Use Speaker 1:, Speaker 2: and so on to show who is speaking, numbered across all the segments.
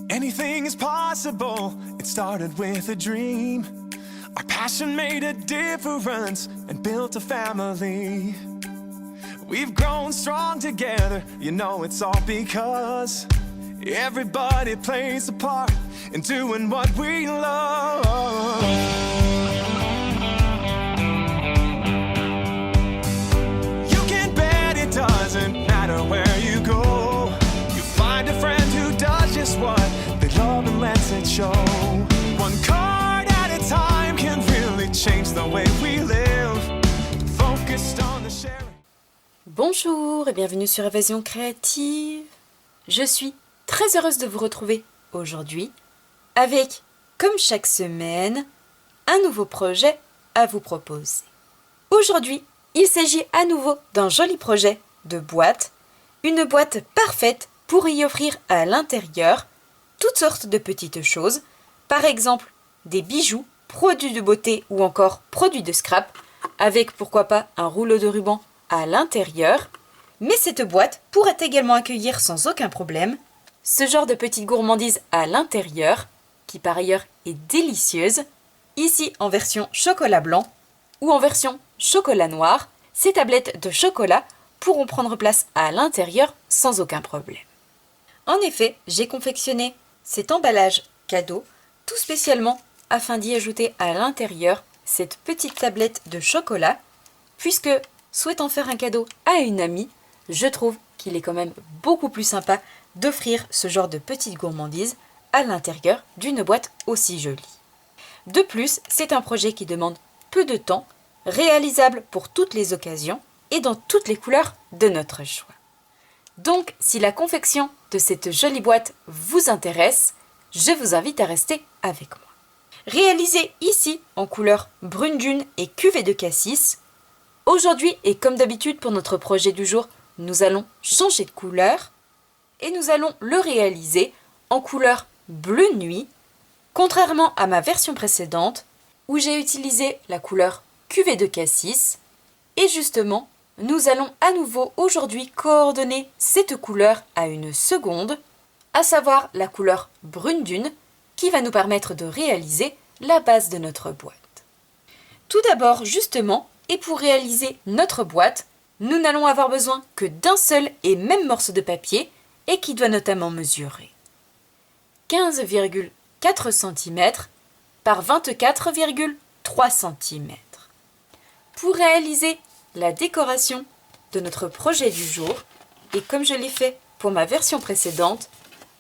Speaker 1: Anything is possible, it started with a dream. Our passion made a difference and built a family. We've grown strong together, you know it's all because everybody plays a part in doing what we love. You can bet it doesn't matter where you go. You find a friend who does just what they love and lets it show. One card at a time can really change the way we live. Focused on the sharing.
Speaker 2: Bonjour et bienvenue sur Évasion Créative. Je suis très heureuse de vous retrouver aujourd'hui avec, comme chaque semaine, un nouveau projet à vous proposer. Aujourd'hui, il s'agit à nouveau d'un joli projet de boîte, une boîte parfaite pour y offrir à l'intérieur toutes sortes de petites choses, par exemple des bijoux, produits de beauté ou encore produits de scrap, avec pourquoi pas un rouleau de ruban à l'intérieur. Mais cette boîte pourrait également accueillir sans aucun problème ce genre de petites gourmandises à l'intérieur, qui par ailleurs est délicieuse, ici en version chocolat blanc ou en version chocolat noir. Ces tablettes de chocolat pourront prendre place à l'intérieur sans aucun problème. En effet, j'ai confectionné cet emballage cadeau tout spécialement afin d'y ajouter à l'intérieur cette petite tablette de chocolat, puisque souhaitant faire un cadeau à une amie, je trouve qu'il est quand même beaucoup plus sympa d'offrir ce genre de petites gourmandises à l'intérieur d'une boîte aussi jolie. De plus, c'est un projet qui demande peu de temps, réalisable pour toutes les occasions et dans toutes les couleurs de notre choix. Donc, si la confection de cette jolie boîte vous intéresse, je vous invite à rester avec moi. Réalisée ici en couleur brune dune et cuvée de cassis, aujourd'hui et comme d'habitude pour notre projet du jour, nous allons changer de couleur et nous allons le réaliser en couleur bleu nuit, contrairement à ma version précédente où j'ai utilisé la couleur cuvée de cassis. Et justement, nous allons à nouveau aujourd'hui coordonner cette couleur à une seconde, à savoir la couleur brune dune qui va nous permettre de réaliser la base de notre boîte. Tout d'abord, justement, et pour réaliser notre boîte, nous n'allons avoir besoin que d'un seul et même morceau de papier et qui doit notamment mesurer 15,4 cm par 24,3 cm. Pour réaliser la décoration de notre projet du jour, et comme je l'ai fait pour ma version précédente,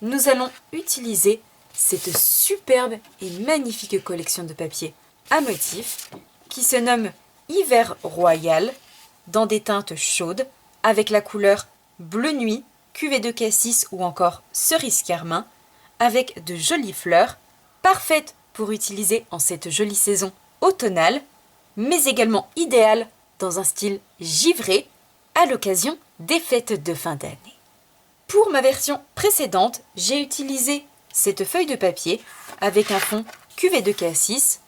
Speaker 2: nous allons utiliser cette superbe et magnifique collection de papier à motifs qui se nomme Hiver Royal dans des teintes chaudes avec la couleur bleu nuit, cuvée de cassis ou encore cerise carmin avec de jolies fleurs, parfaites pour utiliser en cette jolie saison automnale, mais également idéales dans un style givré à l'occasion des fêtes de fin d'année. Pour ma version précédente, j'ai utilisé cette feuille de papier avec un fond cuvée de cassis.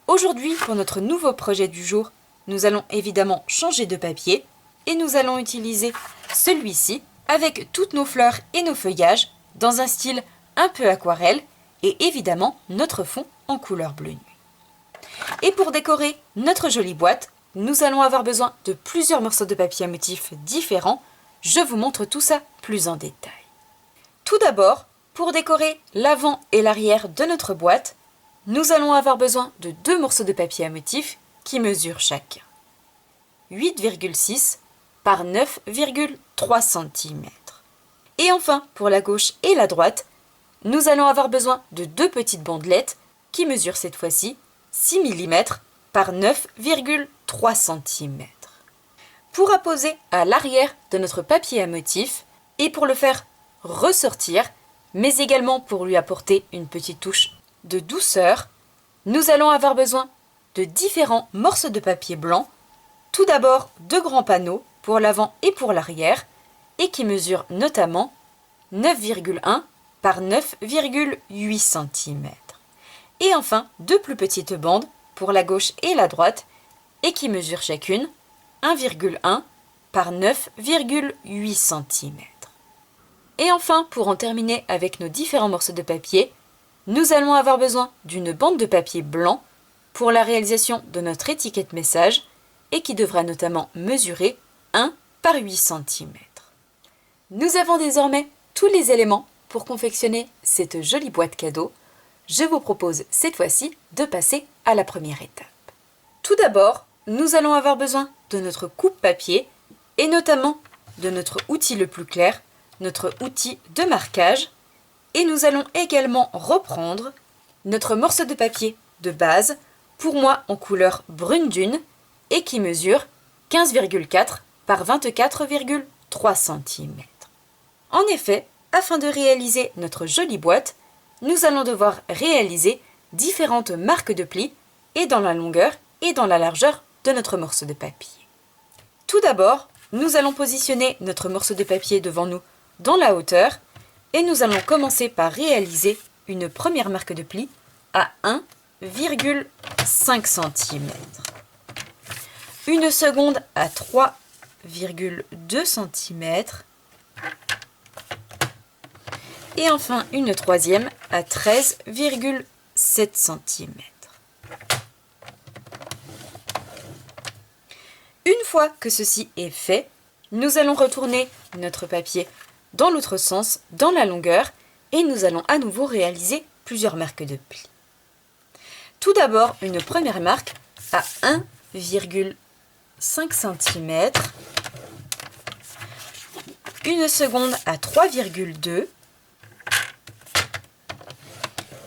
Speaker 2: Aujourd'hui, pour notre nouveau projet du jour, nous allons évidemment changer de papier et nous allons utiliser celui-ci avec toutes nos fleurs et nos feuillages dans un style un peu aquarelle et évidemment notre fond en couleur bleu nuit. Et pour décorer notre jolie boîte, nous allons avoir besoin de plusieurs morceaux de papier à motifs différents. Je vous montre tout ça plus en détail. Tout d'abord, pour décorer l'avant et l'arrière de notre boîte, nous allons avoir besoin de deux morceaux de papier à motifs qui mesurent chacun 8,6 par 9,3 cm. Et enfin, pour la gauche et la droite, nous allons avoir besoin de deux petites bandelettes qui mesurent cette fois-ci 6 mm par 9,3 cm. Pour apposer à l'arrière de notre papier à motifs et pour le faire ressortir, mais également pour lui apporter une petite touche de douceur, nous allons avoir besoin de différents morceaux de papier blanc. Tout d'abord, deux grands panneaux pour l'avant et pour l'arrière et qui mesurent notamment 9,1 par 9,8 cm. Et enfin, deux plus petites bandes pour la gauche et la droite et qui mesurent chacune 1,1 par 9,8 cm. Et enfin, pour en terminer avec nos différents morceaux de papier, nous allons avoir besoin d'une bande de papier blanc pour la réalisation de notre étiquette message et qui devra notamment mesurer 1 par 8 cm. Nous avons désormais tous les éléments pour confectionner cette jolie boîte cadeau. Je vous propose cette fois-ci de passer à la première étape. Tout d'abord, nous allons avoir besoin de notre coupe-papier et notamment de notre outil le plus clair, notre outil de marquage. Et nous allons également reprendre notre morceau de papier de base, pour moi en couleur brune dune, et qui mesure 15,4 par 24,3 cm. En effet, afin de réaliser notre jolie boîte, nous allons devoir réaliser différentes marques de plis et dans la longueur et dans la largeur de notre morceau de papier. Tout d'abord, nous allons positionner notre morceau de papier devant nous dans la hauteur et nous allons commencer par réaliser une première marque de pli à 1,5 cm. Une seconde à 3,2 cm. Et enfin une troisième à 13,7 cm. Une fois que ceci est fait, nous allons retourner notre papier dans l'autre sens, dans la longueur, et nous allons à nouveau réaliser plusieurs marques de plis. Tout d'abord, une première marque à 1,5 cm, une seconde à 3,2,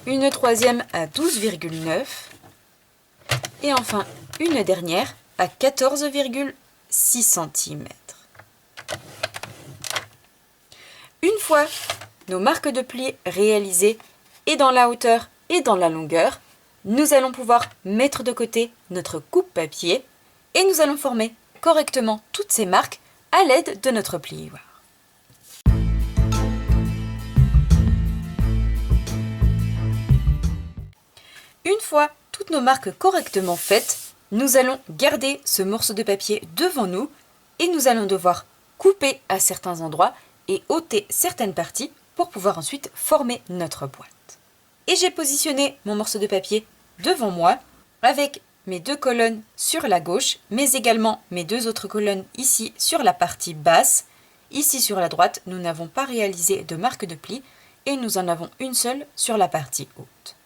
Speaker 2: une troisième à 12,9 et enfin une dernière à 14,6 cm. Une fois nos marques de plis réalisées et dans la hauteur et dans la longueur, nous allons pouvoir mettre de côté notre coupe-papier et nous allons former correctement toutes ces marques à l'aide de notre plioir. Une fois toutes nos marques correctement faites, nous allons garder ce morceau de papier devant nous et nous allons devoir couper à certains endroits et ôter certaines parties pour pouvoir ensuite former notre boîte. Et j'ai positionné mon morceau de papier devant moi avec mes deux colonnes sur la gauche, mais également mes deux autres colonnes ici sur la partie basse. Ici sur la droite, nous n'avons pas réalisé de marque de pli et nous en avons une seule sur la partie haute.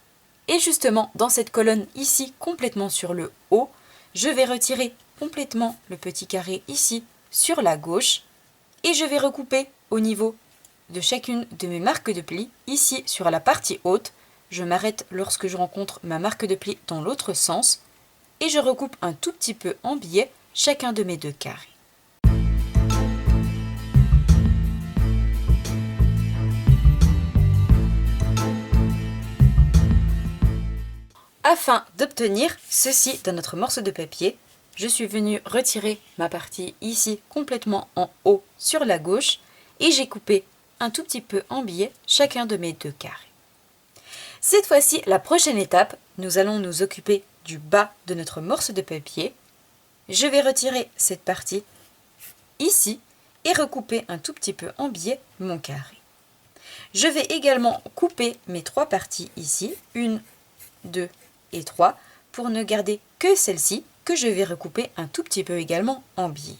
Speaker 2: Et justement, dans cette colonne ici, complètement sur le haut, je vais retirer complètement le petit carré ici sur la gauche et je vais recouper au niveau de chacune de mes marques de pli. Ici, sur la partie haute, je m'arrête lorsque je rencontre ma marque de pli dans l'autre sens et je recoupe un tout petit peu en biais chacun de mes deux carrés. Afin d'obtenir ceci dans notre morceau de papier, je suis venue retirer ma partie ici complètement en haut sur la gauche et j'ai coupé un tout petit peu en biais chacun de mes deux carrés. Cette fois-ci, la prochaine étape, nous allons nous occuper du bas de notre morceau de papier. Je vais retirer cette partie ici et recouper un tout petit peu en biais mon carré. Je vais également couper mes trois parties ici, 1, 2 et 3, pour ne garder que celle-ci que je vais recouper un tout petit peu également en biais.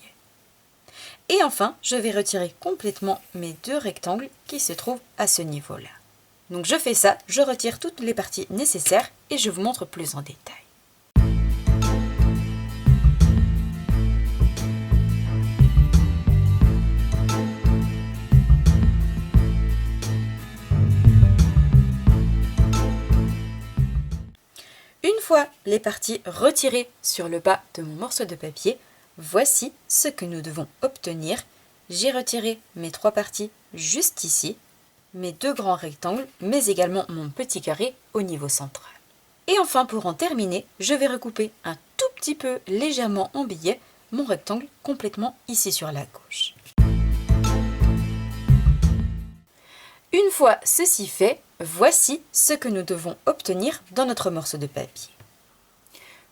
Speaker 2: Et enfin, je vais retirer complètement mes deux rectangles qui se trouvent à ce niveau-là. Donc je fais ça, je retire toutes les parties nécessaires et je vous montre plus en détail. Une fois les parties retirées sur le bas de mon morceau de papier, voici ce que nous devons obtenir. J'ai retiré mes trois parties juste ici, mes deux grands rectangles, mais également mon petit carré au niveau central. Et enfin, pour en terminer, je vais recouper un tout petit peu légèrement en biais mon rectangle complètement ici sur la gauche. Une fois ceci fait, voici ce que nous devons obtenir dans notre morceau de papier.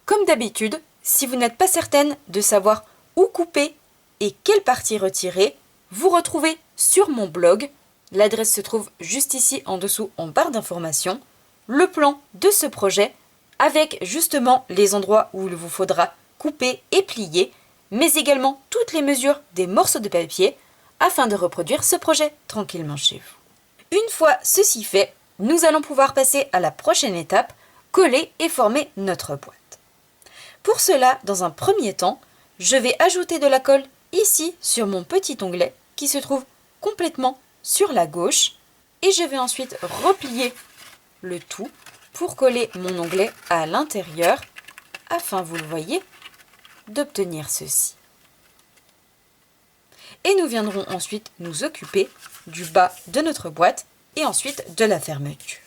Speaker 2: Comme d'habitude, si vous n'êtes pas certaine de savoir où couper et quelle partie retirer, vous retrouvez sur mon blog L'adresse se trouve juste ici en dessous en barre d'informations. Le plan de ce projet avec justement les endroits où il vous faudra couper et plier, mais également toutes les mesures des morceaux de papier afin de reproduire ce projet tranquillement chez vous. Une fois ceci fait, nous allons pouvoir passer à la prochaine étape, coller et former notre boîte. Pour cela, dans un premier temps, je vais ajouter de la colle ici sur mon petit onglet qui se trouve complètement sur la gauche et je vais ensuite replier le tout pour coller mon onglet à l'intérieur afin, vous le voyez, d'obtenir ceci. Et nous viendrons ensuite nous occuper du bas de notre boîte et ensuite de la fermeture.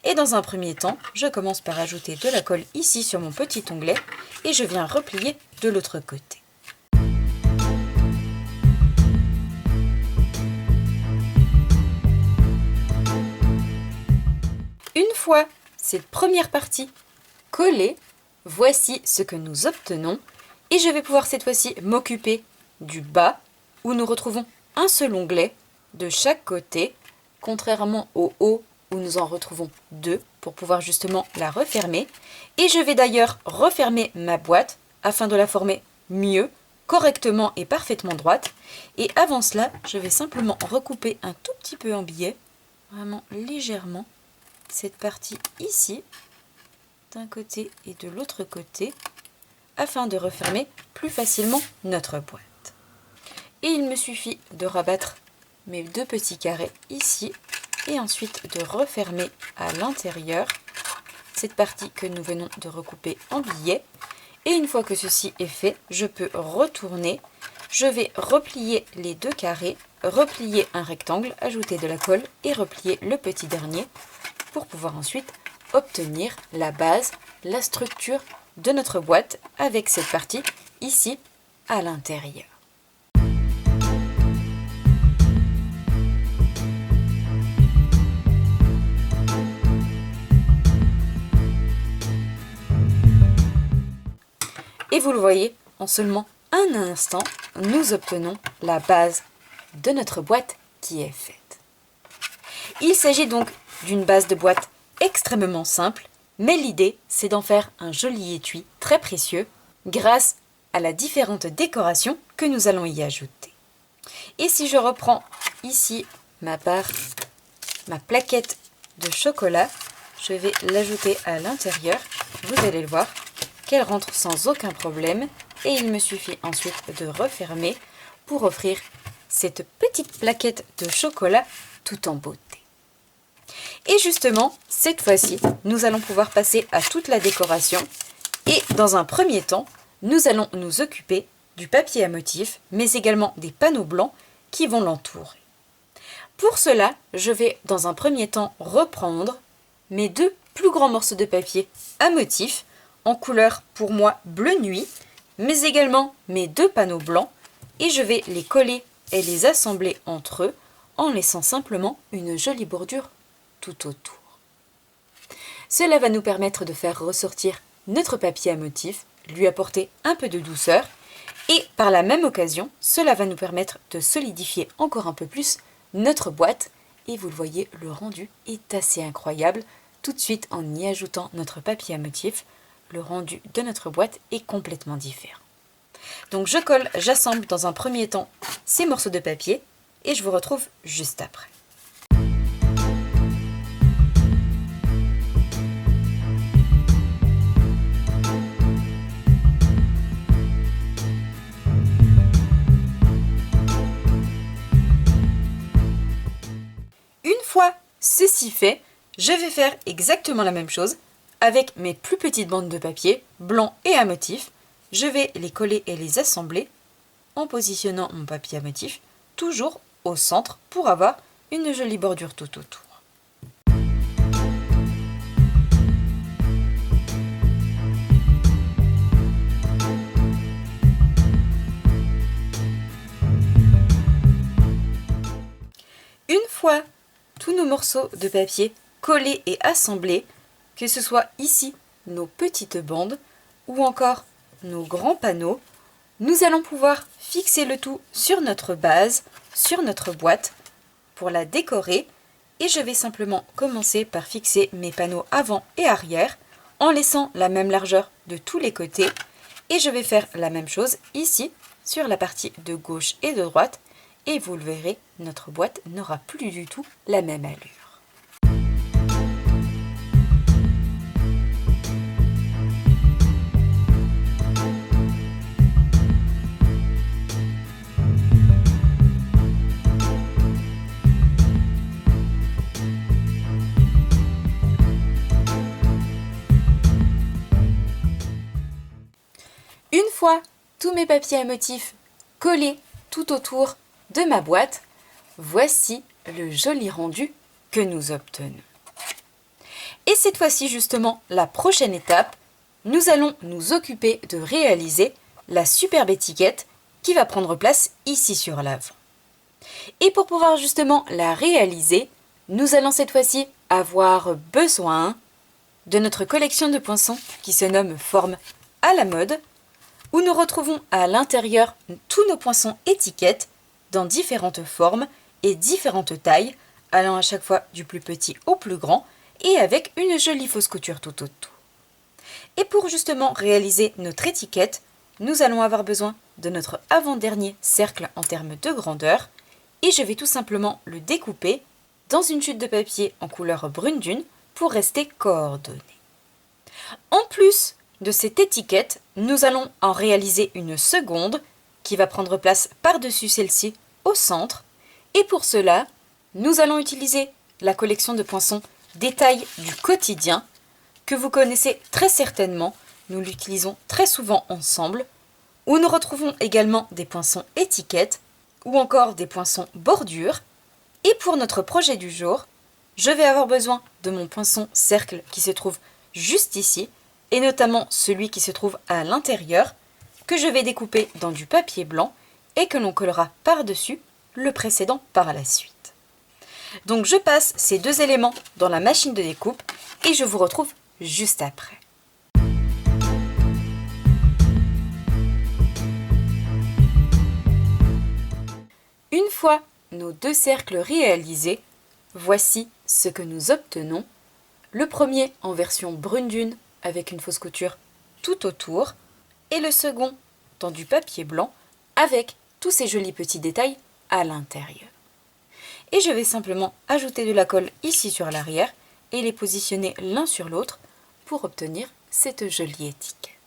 Speaker 2: Et dans un premier temps, je commence par ajouter de la colle ici sur mon petit onglet et je viens replier de l'autre côté. Une fois cette première partie collée, voici ce que nous obtenons et je vais pouvoir cette fois-ci m'occuper du bas où nous retrouvons un seul onglet de chaque côté, contrairement au haut où nous en retrouvons deux pour pouvoir justement la refermer. Et je vais d'ailleurs refermer ma boîte afin de la former mieux, correctement et parfaitement droite. Et avant cela, je vais simplement recouper un tout petit peu en biais, vraiment légèrement, cette partie ici, d'un côté et de l'autre côté, afin de refermer plus facilement notre boîte. Et il me suffit de rabattre mes deux petits carrés ici et ensuite de refermer à l'intérieur cette partie que nous venons de recouper en billets. Et une fois que ceci est fait, je peux retourner, je vais replier les deux carrés, replier un rectangle, ajouter de la colle et replier le petit dernier pour pouvoir ensuite obtenir la base, la structure de notre boîte avec cette partie ici à l'intérieur. Et vous le voyez, en seulement un instant, nous obtenons la base de notre boîte qui est faite. Il s'agit donc d'une base de boîte extrêmement simple, mais l'idée c'est d'en faire un joli étui très précieux grâce à la différente décoration que nous allons y ajouter. Et si je reprends ici ma plaquette de chocolat, je vais l'ajouter à l'intérieur, vous allez le voir, qu'elle rentre sans aucun problème et il me suffit ensuite de refermer pour offrir cette petite plaquette de chocolat tout en beauté. Et justement, cette fois-ci, nous allons pouvoir passer à toute la décoration et dans un premier temps, nous allons nous occuper du papier à motif, mais également des panneaux blancs qui vont l'entourer. Pour cela, je vais dans un premier temps reprendre mes deux plus grands morceaux de papier à motif en couleur pour moi bleu nuit, mais également mes deux panneaux blancs et je vais les coller et les assembler entre eux en laissant simplement une jolie bordure tout autour. Cela va nous permettre de faire ressortir notre papier à motif, lui apporter un peu de douceur et par la même occasion, cela va nous permettre de solidifier encore un peu plus notre boîte et vous le voyez, le rendu est assez incroyable. Tout de suite en y ajoutant notre papier à motif, le rendu de notre boîte est complètement différent. Donc je colle, j'assemble dans un premier temps ces morceaux de papier et je vous retrouve juste après. Une fois ceci fait, je vais faire exactement la même chose avec mes plus petites bandes de papier blanc et à motif. Je vais les coller et les assembler en positionnant mon papier à motif toujours au centre pour avoir une jolie bordure tout autour. Une fois tous nos morceaux de papier collés et assemblés, que ce soit ici nos petites bandes ou encore nos grands panneaux, nous allons pouvoir fixer le tout sur notre base, sur notre boîte, pour la décorer et je vais simplement commencer par fixer mes panneaux avant et arrière en laissant la même largeur de tous les côtés et je vais faire la même chose ici sur la partie de gauche et de droite et vous le verrez, notre boîte n'aura plus du tout la même allure. Une fois tous mes papiers à motifs collés tout autour de ma boîte, voici le joli rendu que nous obtenons. Et cette fois-ci justement, la prochaine étape, nous allons nous occuper de réaliser la superbe étiquette qui va prendre place ici sur l'avant. Et pour pouvoir justement la réaliser, nous allons cette fois-ci avoir besoin de notre collection de poinçons qui se nomme Forme à la mode, où nous retrouvons à l'intérieur tous nos poinçons étiquettes dans différentes formes et différentes tailles, allant à chaque fois du plus petit au plus grand et avec une jolie fausse couture tout autour. Et pour justement réaliser notre étiquette, nous allons avoir besoin de notre avant-dernier cercle en termes de grandeur et je vais tout simplement le découper dans une chute de papier en couleur brune dune pour rester coordonné. En plus de cette étiquette, nous allons en réaliser une seconde qui va prendre place par-dessus celle-ci au centre. Et pour cela, nous allons utiliser la collection de poinçons Détails du quotidien que vous connaissez très certainement. Nous l'utilisons très souvent ensemble, où nous retrouvons également des poinçons étiquettes ou encore des poinçons bordure. Et pour notre projet du jour, je vais avoir besoin de mon poinçon cercle qui se trouve juste ici, et notamment celui qui se trouve à l'intérieur, que je vais découper dans du papier blanc et que l'on collera par-dessus le précédent par la suite. Donc je passe ces deux éléments dans la machine de découpe et je vous retrouve juste après. Une fois nos deux cercles réalisés, voici ce que nous obtenons. Le premier en version brune dune avec une fausse couture tout autour et le second dans du papier blanc avec tous ces jolis petits détails à l'intérieur. Et je vais simplement ajouter de la colle ici sur l'arrière et les positionner l'un sur l'autre pour obtenir cette jolie étiquette.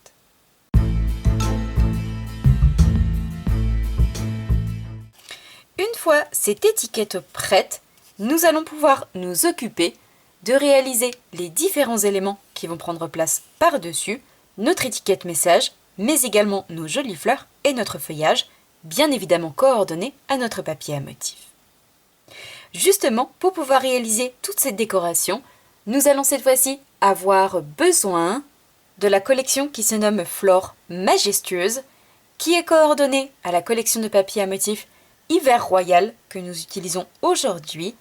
Speaker 2: Une fois cette étiquette prête, nous allons pouvoir nous occuper de réaliser les différents éléments qui vont prendre place par-dessus, notre étiquette message, mais également nos jolies fleurs et notre feuillage, bien évidemment coordonnés à notre papier à motifs. Justement, pour pouvoir réaliser toute cette décoration, nous allons cette fois-ci avoir besoin de la collection qui se nomme Flore Majestueuse, qui est coordonnée à la collection de papier à motifs Hiver Royal que nous utilisons aujourd'hui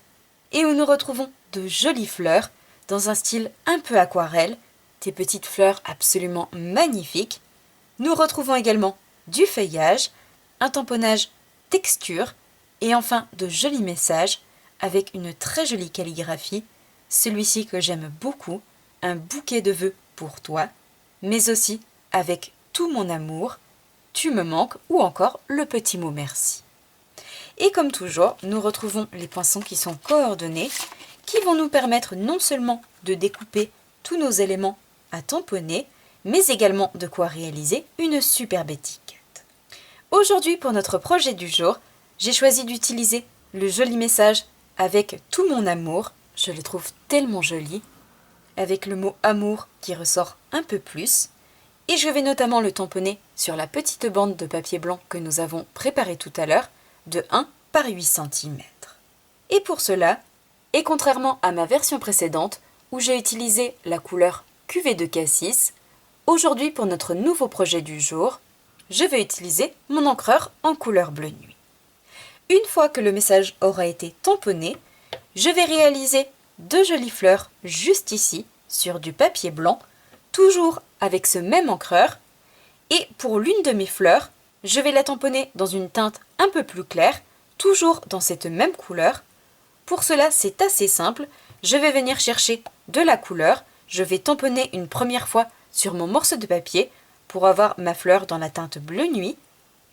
Speaker 2: et où nous retrouvons de jolies fleurs dans un style un peu aquarelle, des petites fleurs absolument magnifiques. Nous retrouvons également du feuillage, un tamponnage texture et enfin de jolis messages avec une très jolie calligraphie, celui-ci que j'aime beaucoup, un bouquet de vœux pour toi, mais aussi avec tout mon amour, tu me manques ou encore le petit mot merci. Et comme toujours, nous retrouvons les poinçons qui sont coordonnés, qui vont nous permettre non seulement de découper tous nos éléments à tamponner, mais également de quoi réaliser une superbe étiquette. Aujourd'hui, pour notre projet du jour, j'ai choisi d'utiliser le joli message avec tout mon amour, je le trouve tellement joli, avec le mot amour qui ressort un peu plus, et je vais notamment le tamponner sur la petite bande de papier blanc que nous avons préparée tout à l'heure, de 1 par 8 cm. Et pour cela, et contrairement à ma version précédente où j'ai utilisé la couleur cuvée de cassis, aujourd'hui pour notre nouveau projet du jour, je vais utiliser mon encreur en couleur bleu nuit. Une fois que le message aura été tamponné, je vais réaliser deux jolies fleurs juste ici sur du papier blanc, toujours avec ce même encreur. Et pour l'une de mes fleurs, je vais la tamponner dans une teinte un peu plus claire, toujours dans cette même couleur, Pour cela, c'est assez simple. Je vais venir chercher de la couleur. Je vais tamponner une première fois sur mon morceau de papier pour avoir ma fleur dans la teinte bleu nuit.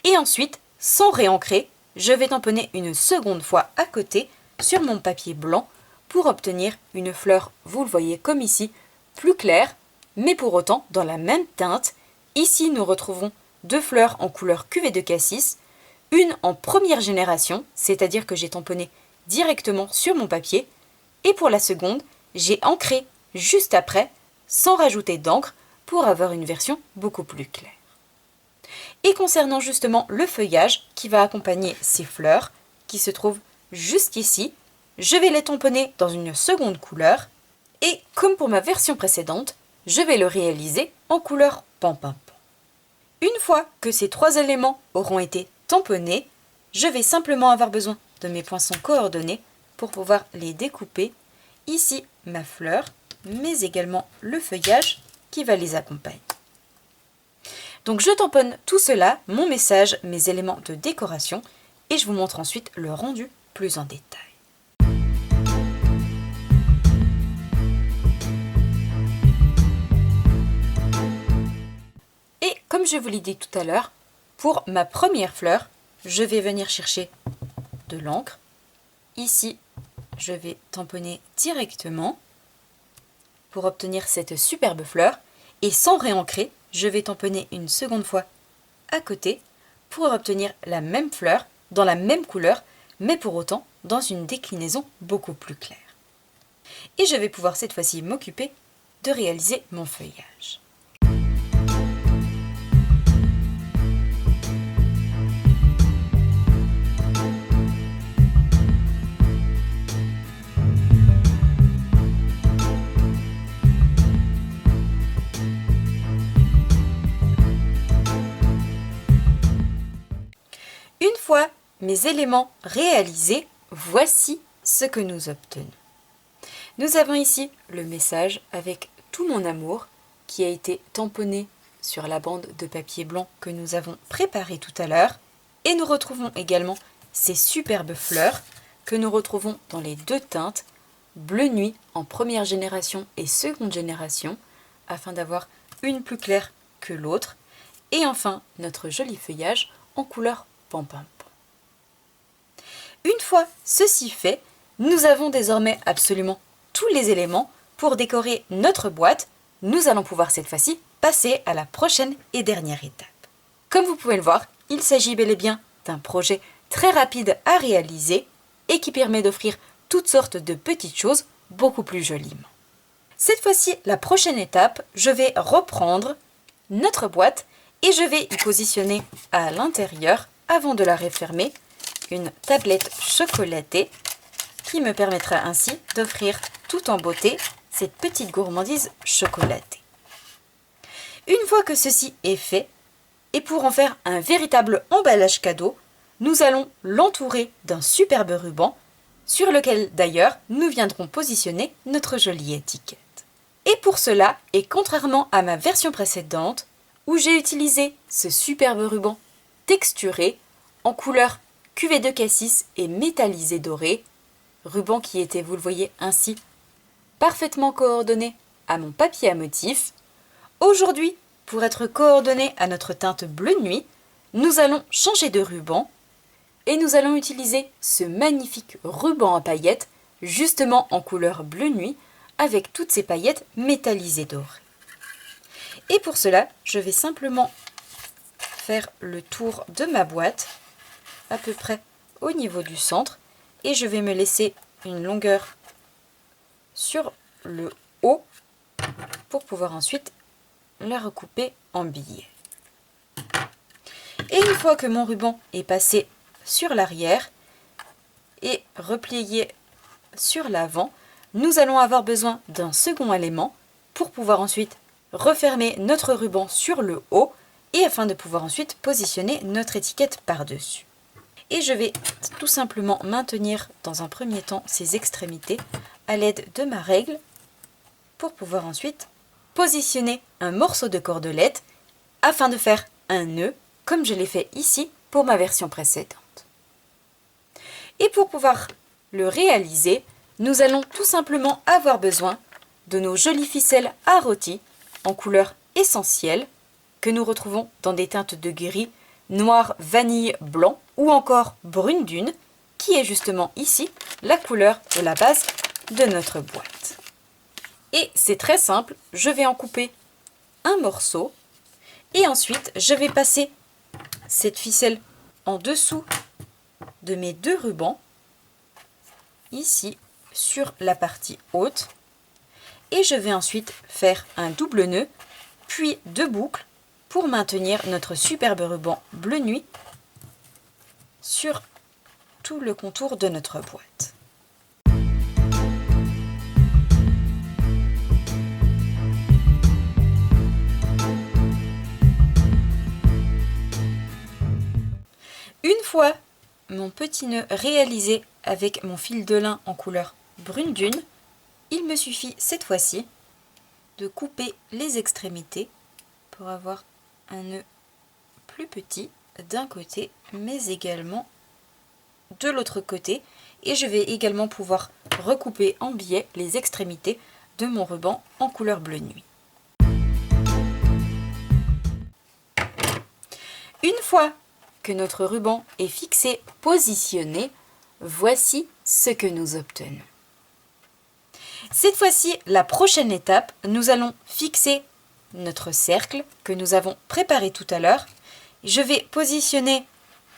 Speaker 2: Et ensuite, sans réancrer, je vais tamponner une seconde fois à côté sur mon papier blanc pour obtenir une fleur, vous le voyez comme ici, plus claire, mais pour autant dans la même teinte. Ici, nous retrouvons deux fleurs en couleur cuvée de cassis, une en première génération, c'est-à-dire que j'ai tamponné directement sur mon papier, et pour la seconde, j'ai ancré juste après, sans rajouter d'encre, pour avoir une version beaucoup plus claire. Et concernant justement le feuillage qui va accompagner ces fleurs, qui se trouvent juste ici, je vais les tamponner dans une seconde couleur, et comme pour ma version précédente, je vais le réaliser en couleur Pampin. Une fois que ces trois éléments auront été tamponnés, je vais simplement avoir besoin de mes poinçons coordonnés pour pouvoir les découper. Ici, ma fleur, mais également le feuillage qui va les accompagner. Donc je tamponne tout cela, mon message, mes éléments de décoration, et je vous montre ensuite le rendu plus en détail. Et comme je vous l'ai dit tout à l'heure, pour ma première fleur, je vais venir chercher de l'encre. Ici, je vais tamponner directement pour obtenir cette superbe fleur. Et sans réancrer, je vais tamponner une seconde fois à côté pour obtenir la même fleur dans la même couleur, mais pour autant dans une déclinaison beaucoup plus claire. Et je vais pouvoir cette fois-ci m'occuper de réaliser mon feuillage. Une fois mes éléments réalisés, voici ce que nous obtenons. Nous avons ici le message avec tout mon amour qui a été tamponné sur la bande de papier blanc que nous avons préparée tout à l'heure. Et nous retrouvons également ces superbes fleurs que nous retrouvons dans les deux teintes, bleu nuit en première génération et seconde génération, afin d'avoir une plus claire que l'autre. Et enfin, notre joli feuillage en couleur Pampin. Une fois ceci fait, nous avons désormais absolument tous les éléments pour décorer notre boîte. Nous allons pouvoir cette fois-ci passer à la prochaine et dernière étape. Comme vous pouvez le voir, il s'agit bel et bien d'un projet très rapide à réaliser et qui permet d'offrir toutes sortes de petites choses beaucoup plus joliment. Cette fois-ci, la prochaine étape, je vais reprendre notre boîte et je vais y positionner à l'intérieur, avant de la refermer, une tablette chocolatée qui me permettra ainsi d'offrir tout en beauté cette petite gourmandise chocolatée. Une fois que ceci est fait, et pour en faire un véritable emballage cadeau, nous allons l'entourer d'un superbe ruban sur lequel d'ailleurs nous viendrons positionner notre jolie étiquette. Et pour cela, et contrairement à ma version précédente, où j'ai utilisé ce superbe ruban texturé en couleur cuvée de cassis et métallisé doré, ruban qui était, vous le voyez ainsi, parfaitement coordonné à mon papier à motif. Aujourd'hui, pour être coordonné à notre teinte bleu nuit, nous allons changer de ruban et nous allons utiliser ce magnifique ruban à paillettes, justement en couleur bleu nuit, avec toutes ces paillettes métallisées dorées. Et pour cela, je vais simplement faire le tour de ma boîte, à peu près au niveau du centre, et je vais me laisser une longueur sur le haut pour pouvoir ensuite la recouper en billets. Et une fois que mon ruban est passé sur l'arrière et replié sur l'avant, nous allons avoir besoin d'un second élément pour pouvoir ensuite refermer notre ruban sur le haut et afin de pouvoir ensuite positionner notre étiquette par-dessus. Et je vais tout simplement maintenir dans un premier temps ces extrémités à l'aide de ma règle pour pouvoir ensuite positionner un morceau de cordelette afin de faire un nœud comme je l'ai fait ici pour ma version précédente. Et pour pouvoir le réaliser, nous allons tout simplement avoir besoin de nos jolies ficelles à rôti en couleur essentielle que nous retrouvons dans des teintes de gris, noir, vanille, blanc ou encore brune dune qui est justement ici la couleur de la base de notre boîte. Et c'est très simple, je vais en couper un morceau et ensuite je vais passer cette ficelle en dessous de mes 2 rubans ici sur la partie haute et je vais ensuite faire un double nœud puis 2 boucles pour maintenir notre superbe ruban bleu nuit sur tout le contour de notre boîte. Une fois mon petit nœud réalisé avec mon fil de lin en couleur brune dune, il me suffit cette fois-ci de couper les extrémités pour avoir un nœud plus petit d'un côté mais également de l'autre côté et je vais également pouvoir recouper en biais les extrémités de mon ruban en couleur bleu nuit. Une fois que notre ruban est fixé, positionné, voici ce que nous obtenons. Cette fois-ci, la prochaine étape, nous allons fixer notre cercle que nous avons préparé tout à l'heure. Je vais positionner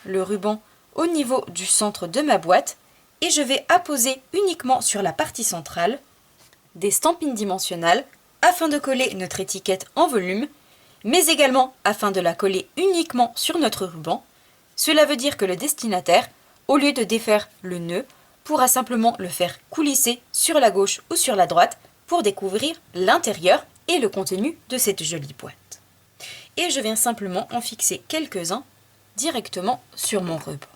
Speaker 2: le ruban au niveau du centre de ma boîte et je vais apposer uniquement sur la partie centrale des stampines dimensionnelles afin de coller notre étiquette en volume, mais également afin de la coller uniquement sur notre ruban. Cela veut dire que le destinataire, au lieu de défaire le nœud, pourra simplement le faire coulisser sur la gauche ou sur la droite pour découvrir l'intérieur et le contenu de cette jolie boîte. Et je viens simplement en fixer quelques-uns directement sur mon ruban.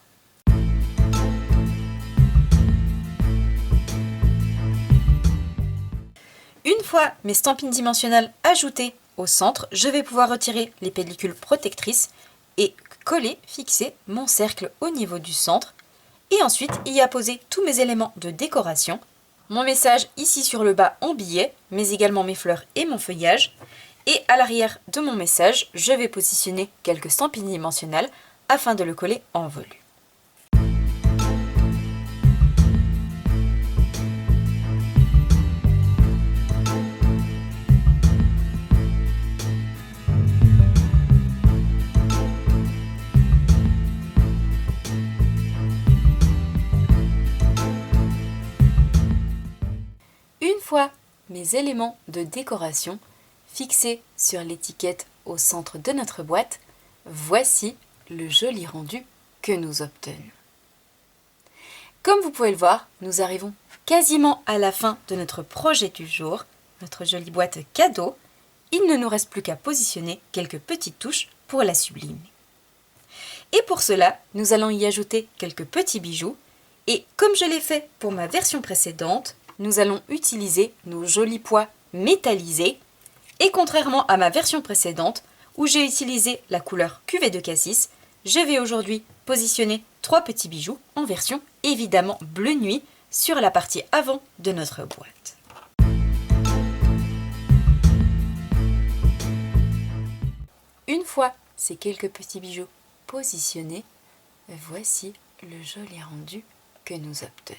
Speaker 2: Une fois mes stampines dimensionnelles ajoutées au centre, je vais pouvoir retirer les pellicules protectrices et coller, fixer mon cercle au niveau du centre et ensuite y apposer tous mes éléments de décoration, mon message ici sur le bas en billet, mais également mes fleurs et mon feuillage. Et à l'arrière de mon message, je vais positionner quelques stampines dimensionnelles afin de le coller en volume. Une fois mes éléments de décoration fixés sur l'étiquette au centre de notre boîte, voici le joli rendu que nous obtenons. Comme vous pouvez le voir, nous arrivons quasiment à la fin de notre projet du jour, notre jolie boîte cadeau. Il ne nous reste plus qu'à positionner quelques petites touches pour la sublimer. Et pour cela, nous allons y ajouter quelques petits bijoux. Et comme je l'ai fait pour ma version précédente, nous allons utiliser nos jolis pois métallisés. Et contrairement à ma version précédente, où j'ai utilisé la couleur cuvée de cassis, je vais aujourd'hui positionner 3 petits bijoux en version évidemment bleu nuit sur la partie avant de notre boîte. Une fois ces quelques petits bijoux positionnés, voici le joli rendu que nous obtenons.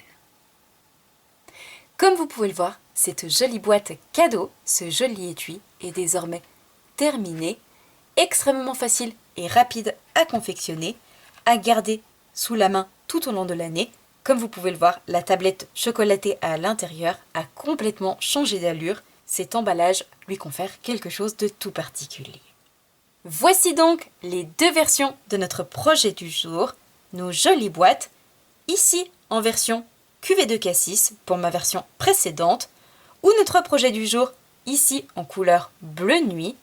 Speaker 2: Comme vous pouvez le voir, cette jolie boîte cadeau, ce joli étui est désormais terminé, extrêmement facile et rapide à confectionner, à garder sous la main tout au long de l'année. Comme vous pouvez le voir, la tablette chocolatée à l'intérieur a complètement changé d'allure. Cet emballage lui confère quelque chose de tout particulier. Voici donc les 2 versions de notre projet du jour, nos jolies boîtes, ici en version cuvée de cassis pour ma version précédente, ou notre projet du jour ici en couleur bleu nuit.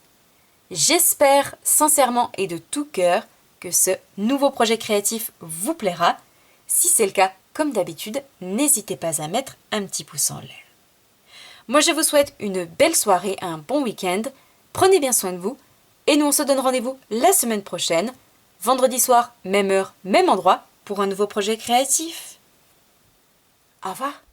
Speaker 2: J'espère sincèrement et de tout cœur que ce nouveau projet créatif vous plaira. Si c'est le cas, comme d'habitude, n'hésitez pas à mettre un petit pouce en l'air. Moi je vous souhaite une belle soirée, un bon week-end, prenez bien soin de vous, et nous on se donne rendez-vous la semaine prochaine, vendredi soir, même heure, même endroit, pour un nouveau projet créatif. Au revoir.